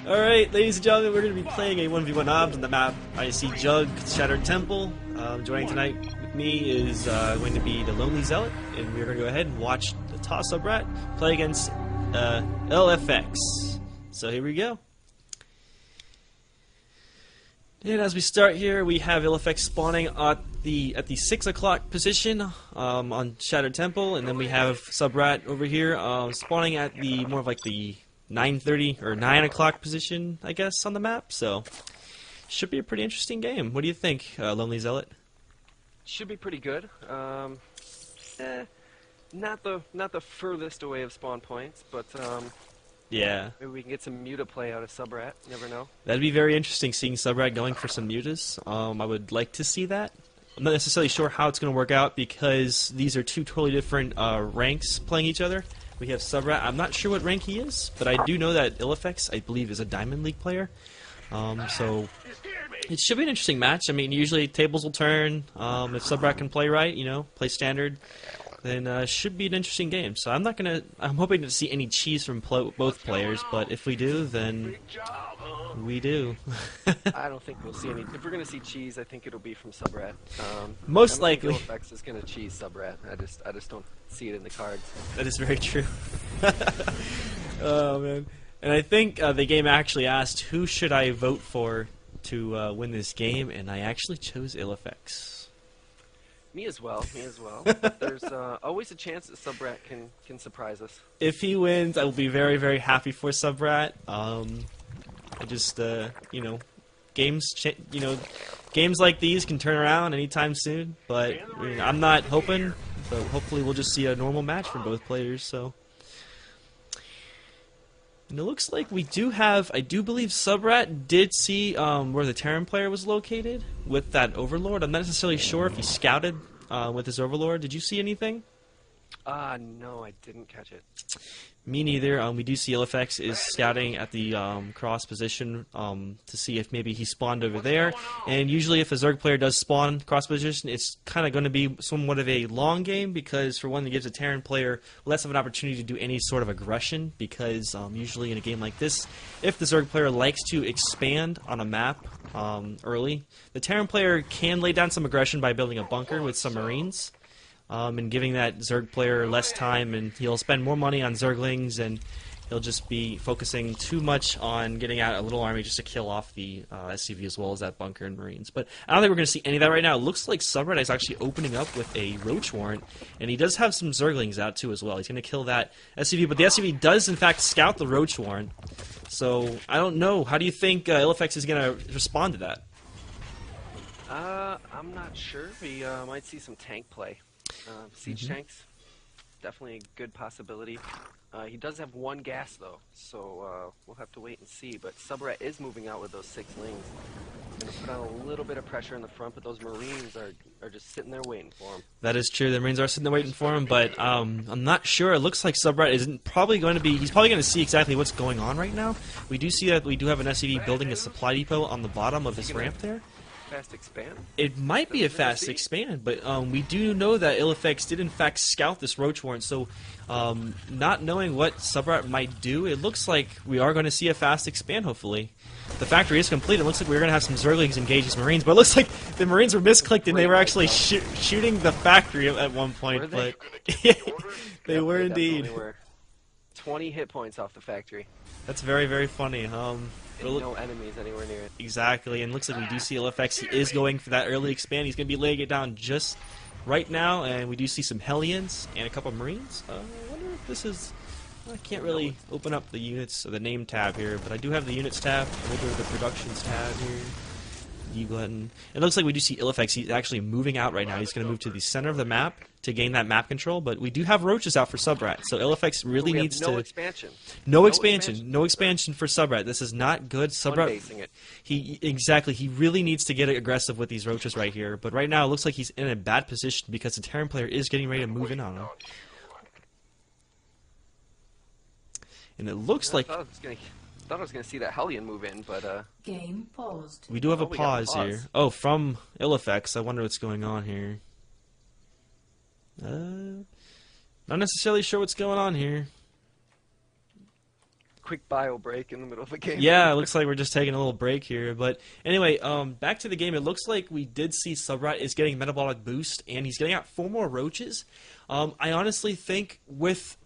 Alright, ladies and gentlemen, we're going to be playing a 1v1 obs on the map I see Jug, Shattered Temple. Joining tonight with me is going to be the Lonely Zealot, and we're going to go ahead and watch the TAWsubrat play against ilFX. So here we go. And as we start here, we have ilFX spawning at the 6 o'clock position on Shattered Temple, and then we have Subrat over here spawning at the more of like the 9:30 or 9 o'clock position, I guess, on the map. So should be a pretty interesting game. What do you think, Lonely Zealot? Should be pretty good. Not the furthest away of spawn points, but Yeah, maybe we can get some muta play out of Subrat. Never know. that'd be very interesting seeing Subrat going for some mutas. I would like to see that. I'm not necessarily sure how it's going to work out because these are two totally different ranks playing each other. We have Subrat. I'm not sure what rank he is, but I do know that ilFX, I believe, is a Diamond League player. So it should be an interesting match. I mean, usually tables will turn. If Subrat can play right, play standard, then should be an interesting game. So I'm hoping to see any cheese from both players, but if we do, then we do. I don't think we'll see any. If we're gonna see cheese, I think it'll be from Subrat. Most likely. ilFX is gonna cheese Subrat. I just don't see it in the cards. That is very true. Oh man! And I think the game actually asked who should I vote for to win this game, and I actually chose ilFX. Me as well. But there's always a chance that Subrat can surprise us. If he wins, I will be very, very happy for Subrat. I just games like these can turn around anytime soon. But I'm not hoping. But hopefully, we'll just see a normal match from both players. So. And it looks like we do have, I do believe Subrat did see where the Terran player was located with that Overlord. I'm not necessarily sure if he scouted with his Overlord. Did you see anything? No, I didn't catch it. Me neither. We do see ilFX is scouting at the cross position to see if maybe he spawned over there. And usually if a Zerg player does spawn cross position, it's kind of going to be somewhat of a long game because, for one, it gives a Terran player less of an opportunity to do any sort of aggression because usually in a game like this, if the Zerg player likes to expand on a map early, the Terran player can lay down some aggression by building a bunker with some Marines. And giving that Zerg player less time, and he'll spend more money on Zerglings, and he'll just be focusing too much on getting out a little army just to kill off the SCV as well as that bunker and Marines. But I don't think we're going to see any of that right now. It looks like Subrat is actually opening up with a Roach Warrant, and he does have some Zerglings out too as well. He's going to kill that SCV, but the SCV does in fact scout the Roach Warrant. So I don't know. How do you think ilFX is going to respond to that? I'm not sure. We might see some tank play. Siege tanks, definitely a good possibility. He does have one gas though, so we'll have to wait and see. But Subrat is moving out with those 6 lings. Going to put on a little bit of pressure in the front, but those Marines are just sitting there waiting for him. That is true. The Marines are sitting there waiting for him, but I'm not sure. It looks like Subrat isn't probably going to be. He's probably going to see exactly what's going on right now. We do see that we do have an SCV building a supply depot on the bottom of this ramp there. Fast expand? It might be a fast expand, but we do know that ilFX did in fact scout this Roach Warrant, so not knowing what Subrat might do, it looks like we are going to see a fast expand, hopefully. The factory is complete. It looks like we're going to have some Zerglings engage these Marines, but it looks like the Marines were misclicked and they were actually shooting the factory at one point. Were they? But they were They indeed. were. 20 hit points off the factory. That's very, very funny. And no enemies anywhere near it. Exactly, and looks like we do see ilFX. He is going for that early expand. He's going to be laying it down just right now, and we do see some Hellions and a couple of Marines. I wonder if this is... I can't really open up the units or the name tab here, but I do have the units tab. We'll go to the productions tab here. Glutton. It looks like we do see ilFX. He's actually moving out right now. He's going to move to the center of the map to gain that map control, but we do have roaches out for Subrat, so ilFX really needs to... expansion. No expansion for Subrat. This is not good. Subrat... One-basing it. He really needs to get aggressive with these roaches right here, but right now it looks like he's in a bad position because the Terran player is getting ready to move in on him. And it looks like... I thought I was going to see that Hellion move in, but Game paused. we do have a we got pause here. Oh, from ilFX. I wonder what's going on here. Not necessarily sure what's going on here. quick bio break in the middle of the game. Yeah, it looks like we're just taking a little break here. But anyway, back to the game. It looks like we did see TAWsubrat is getting metabolic boost, and he's getting out 4 more roaches. I honestly think with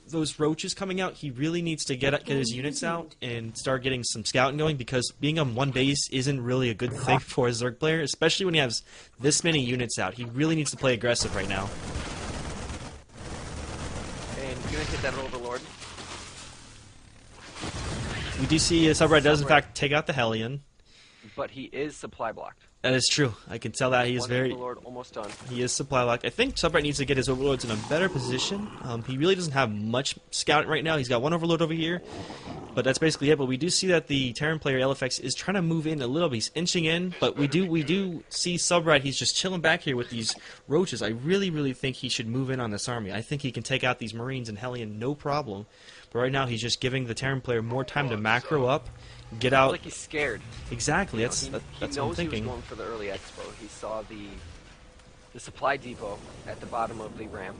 those roaches coming out, he really needs to get his units out and start getting some scouting going, because being on one base isn't really a good thing for a Zerg player, especially when he has this many units out. He really needs to play aggressive right now. And you're going to hit that Overlord. We do see TAWsubrat does in fact take out the Hellion. But he is supply blocked. That is true. I can tell that he is very. Overlord almost done. He is supply locked. I think TAWsubrat needs to get his overlords in a better position. He really doesn't have much scouting right now. He's got 1 overlord over here, but that's basically it. But we do see that the Terran player ilFX is trying to move in a little bit. He's inching in, but we do see TAWsubrat. He's just chilling back here with these roaches. I really think he should move in on this army. I think he can take out these Marines and Hellion no problem. But right now he's just giving the Terran player more time to macro up, get out. Like he's scared. Exactly. That's He what I'm knows he thinking. was going for the early expo. He saw the supply depot at the bottom of the ramp.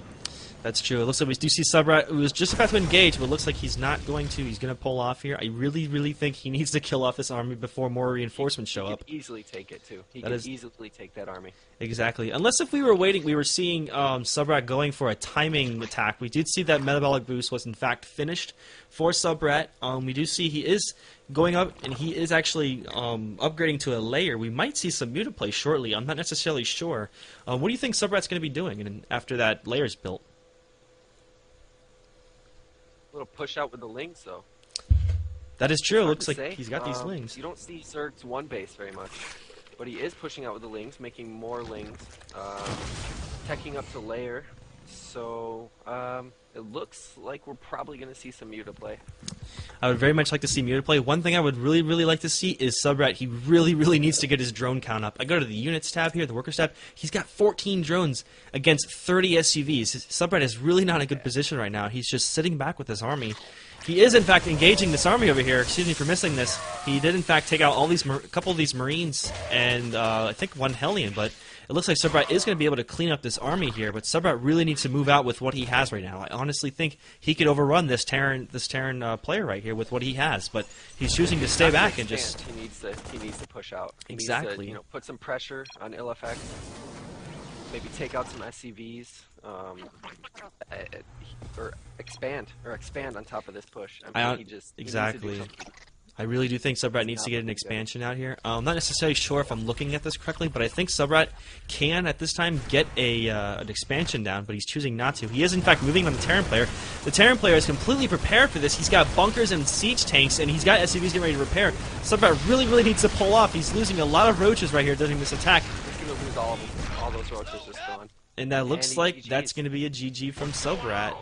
That's true. It looks like we do see TAWsubrat, who was just about to engage, but it looks like he's not going to. He's going to pull off here. I really think he needs to kill off this army before more reinforcements show up. He could easily take it, too. He That could is- easily take that army. Exactly. Unless if we were waiting, we were seeing TAWsubrat going for a timing attack. We did see that metabolic boost was in fact finished for TAWsubrat. We do see he is going up, and he is actually upgrading to a layer. We might see some mutaplay shortly. I'm not necessarily sure. What do you think TAWsubrat's going to be doing after that layer is built? A little push out with the lings, though. That is true. It Hard looks to like say. he's got these lings. You don't see Zerg's one base very much, but he is pushing out with the lings, making more lings, teching up to layer. So it looks like we're probably going to see some mutaplay. I would very much like to see mutaplay. One thing I would really like to see is TAWsubrat. He really needs to get his drone count up. I go to the units tab here, the workers tab. He's got 14 drones against 30 SUVs. TAWsubrat is really not in a good position right now. He's just sitting back with his army. He is in fact engaging this army over here. Excuse me for missing this. He did in fact take out all these couple of these Marines and I think 1 Hellion, but it looks like TAWsubrat is going to be able to clean up this army here, but TAWsubrat really needs to move out with what he has right now. I honestly think he could overrun this Terran player right here with what he has, but he's choosing to stay back and just. He needs to push out. He Exactly. needs to, put some pressure on ilFX. Maybe take out some SCVs, or expand on top of this push. I mean, he needs to do exactly. something. I really do think TAWsubrat needs to get an expansion out here. I'm not necessarily sure if I'm looking at this correctly, but I think TAWsubrat can, at this time, get an expansion down, but he's choosing not to. He is, in fact, moving on the Terran player. The Terran player is completely prepared for this. He's got bunkers and siege tanks, and he's got SCVs getting ready to repair. TAWsubrat really needs to pull off. He's losing a lot of roaches right here during this attack. He's going to lose all of them. All those roaches just gone. And that looks And like GGs. that's going to be a GG from TAWsubrat.